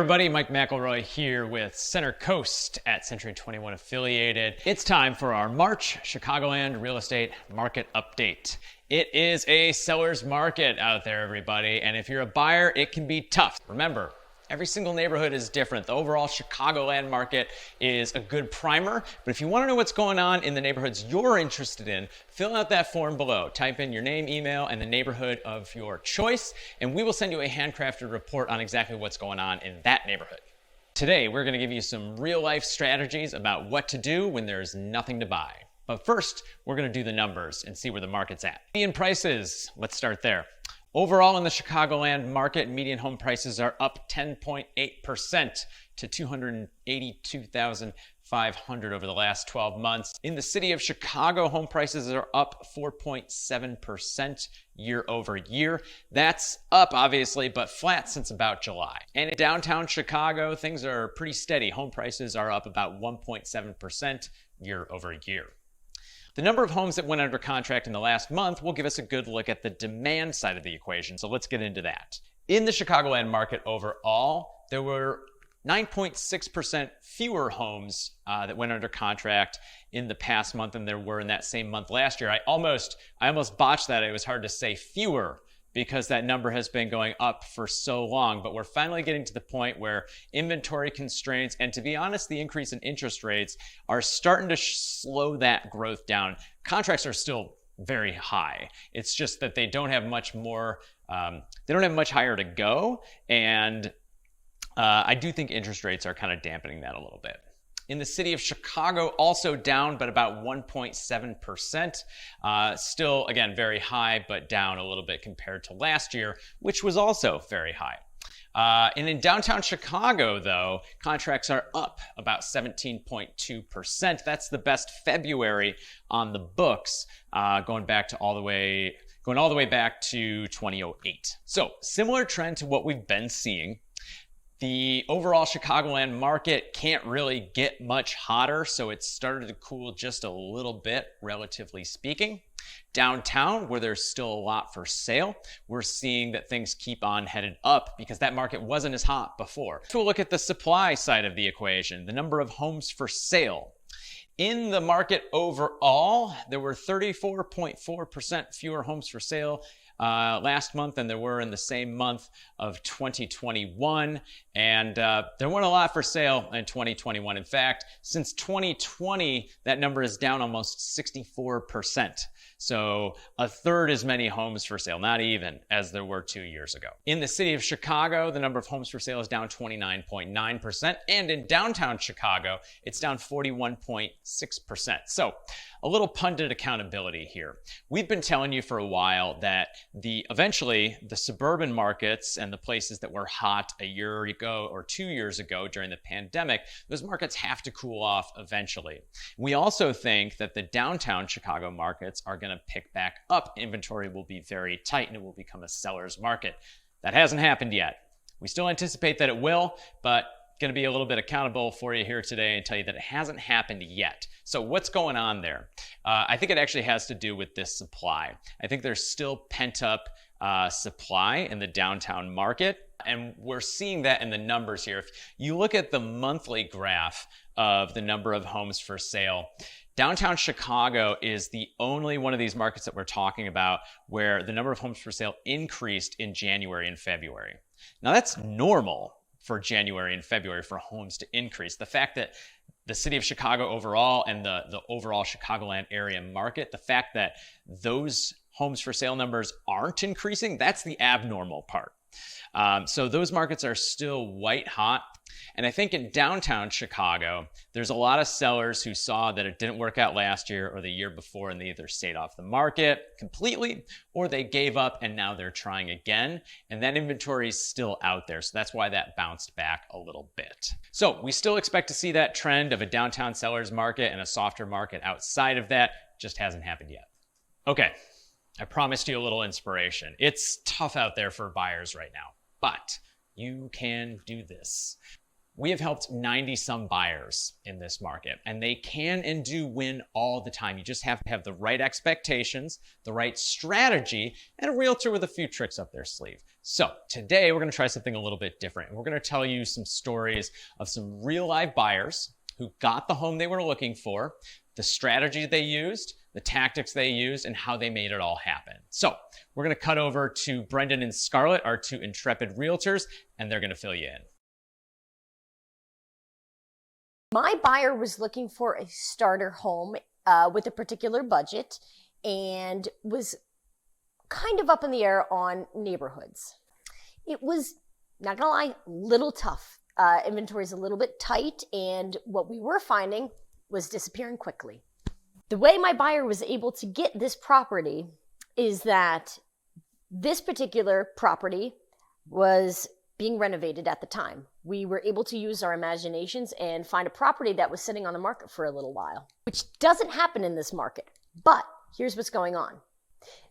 everybody, Mike McElroy here with Center Coast at Century 21 Affiliated. It's time for our March Chicagoland real estate market update. It is a seller's market out there, everybody, and if you're a buyer, it can be tough. Remember, every single neighborhood is different. The overall Chicagoland market is a good primer, but if you want to know what's going on in the neighborhoods you're interested in, fill out that form below. Type in your name, email, and the neighborhood of your choice, and we will send you a handcrafted report on exactly what's going on in that neighborhood. Today, we're going to give you some real-life strategies about what to do when there's nothing to buy. But first, we're going to do the numbers and see where the market's at. Median prices, let's start there. Overall, in the Chicagoland market, median home prices are up 10.8% to $282,500 over the last 12 months. In the city of Chicago, home prices are up 4.7% year over year. That's up, obviously, but flat since about July. And in downtown Chicago, things are pretty steady. Home prices are up about 1.7% year over year. The number of homes that went under contract in the last month will give us a good look at the demand side of the equation, so let's get into that. In the Chicagoland market overall, there were 9.6% fewer homes that went under contract in the past month than there were in that same month last year. I almost botched that. It was hard to say fewer because that number has been going up for so long, but we're finally getting to the point where inventory constraints and, to be honest, the increase in interest rates are starting to slow that growth down. Contracts are still very high. It's just that they don't have much more, they don't have much higher to go, and I do think interest rates are kind of dampening that a little bit. In the city of Chicago, also down, but about 1.7%. Still, again, very high, but down a little bit compared to last year, which was also very high. And in downtown Chicago, though, contracts are up about 17.2%. That's the best February on the books, going all the way back to 2008. So, similar trend to what we've been seeing. The overall Chicagoland market can't really get much hotter, so it's started to cool just a little bit, relatively speaking. Downtown, where there's still a lot for sale, we're seeing that things keep on headed up because that market wasn't as hot before. So we'll look at the supply side of the equation, the number of homes for sale. In the market overall, there were 34.4% fewer homes for sale last month than there were in the same month of 2021. And there weren't a lot for sale in 2021. In fact, since 2020, that number is down almost 64%. So a third as many homes for sale, not even, as there were 2 years ago. In the city of Chicago, the number of homes for sale is down 29.9%. And in downtown Chicago, it's down 41.6%. So a little pundit accountability here. We've been telling you for a while that eventually the suburban markets and the places that were hot a year ago or 2 years ago during the pandemic, those markets have to cool off eventually. We also think that the downtown Chicago markets are going to pick back up. Inventory will be very tight and it will become a seller's market. That hasn't happened yet. We still anticipate that it will, but going to be a little bit accountable for you here today and tell you that it hasn't happened yet. So what's going on there? I think it actually has to do with this supply. I think there's still pent-up supply in the downtown market, and we're seeing that in the numbers here. If you look at the monthly graph of the number of homes for sale, downtown Chicago is the only one of these markets that we're talking about where the number of homes for sale increased in January and February. Now that's normal for January and February for homes to increase. The fact that the city of Chicago overall and the overall Chicagoland area market, the fact that those homes for sale numbers aren't increasing, that's the abnormal part. So those markets are still white hot. And I think in downtown Chicago, there's a lot of sellers who saw that it didn't work out last year or the year before, and they either stayed off the market completely or they gave up and now they're trying again. And that inventory is still out there. So that's why that bounced back a little bit. So we still expect to see that trend of a downtown seller's market and a softer market outside of that. Just hasn't happened yet. Okay, I promised you a little inspiration. It's tough out there for buyers right now, but you can do this. We have helped 90 some buyers in this market, and they can and do win all the time. You just have to have the right expectations, the right strategy, and a realtor with a few tricks up their sleeve. So today we're going to try something a little bit different. And we're going to tell you some stories of some real live buyers who got the home they were looking for, the strategy they used, the tactics they used, and how they made it all happen. So we're going to cut over to Brendan and Scarlett, our two intrepid realtors, and they're going to fill you in. My buyer was looking for a starter home with a particular budget and was kind of up in the air on neighborhoods. It was, not gonna lie, a little tough. Inventory is a little bit tight, and what we were finding was disappearing quickly. The way my buyer was able to get this property is that this particular property was being renovated at the time. We were able to use our imaginations and find a property that was sitting on the market for a little while, which doesn't happen in this market. But here's what's going on.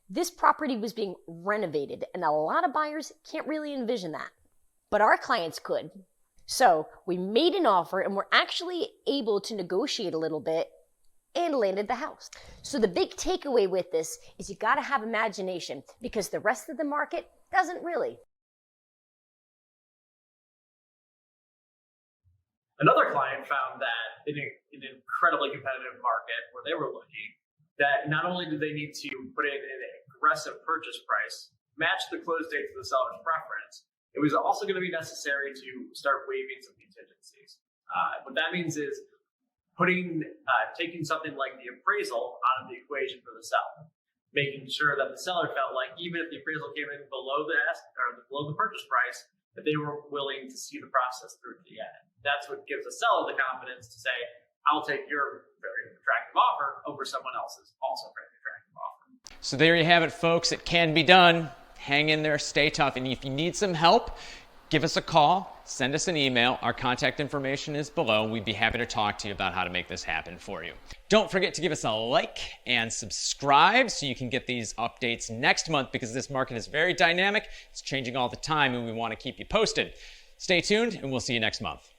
This property was being renovated, and a lot of buyers can't really envision that. But our clients could. So we made an offer, and we're actually able to negotiate a little bit and landed the house. So the big takeaway with this is you gotta have imagination, because the rest of the market doesn't really. Another client found that in an incredibly competitive market where they were looking, that not only did they need to put in an aggressive purchase price, match the close date to the seller's preference, it was also going to be necessary to start waiving some contingencies. What that means is taking something like the appraisal out of the equation for the seller, making sure that the seller felt like even if the appraisal came in below below the purchase price, that they were willing to see the process through to the end. That's what gives the seller the confidence to say, I'll take your very attractive offer over someone else's also very attractive offer. So there you have it, folks. It can be done. Hang in there, stay tough. And if you need some help, give us a call, send us an email. Our contact information is below. We'd be happy to talk to you about how to make this happen for you. Don't forget to give us a like and subscribe so you can get these updates next month, because this market is very dynamic. It's changing all the time, and we want to keep you posted. Stay tuned, and we'll see you next month.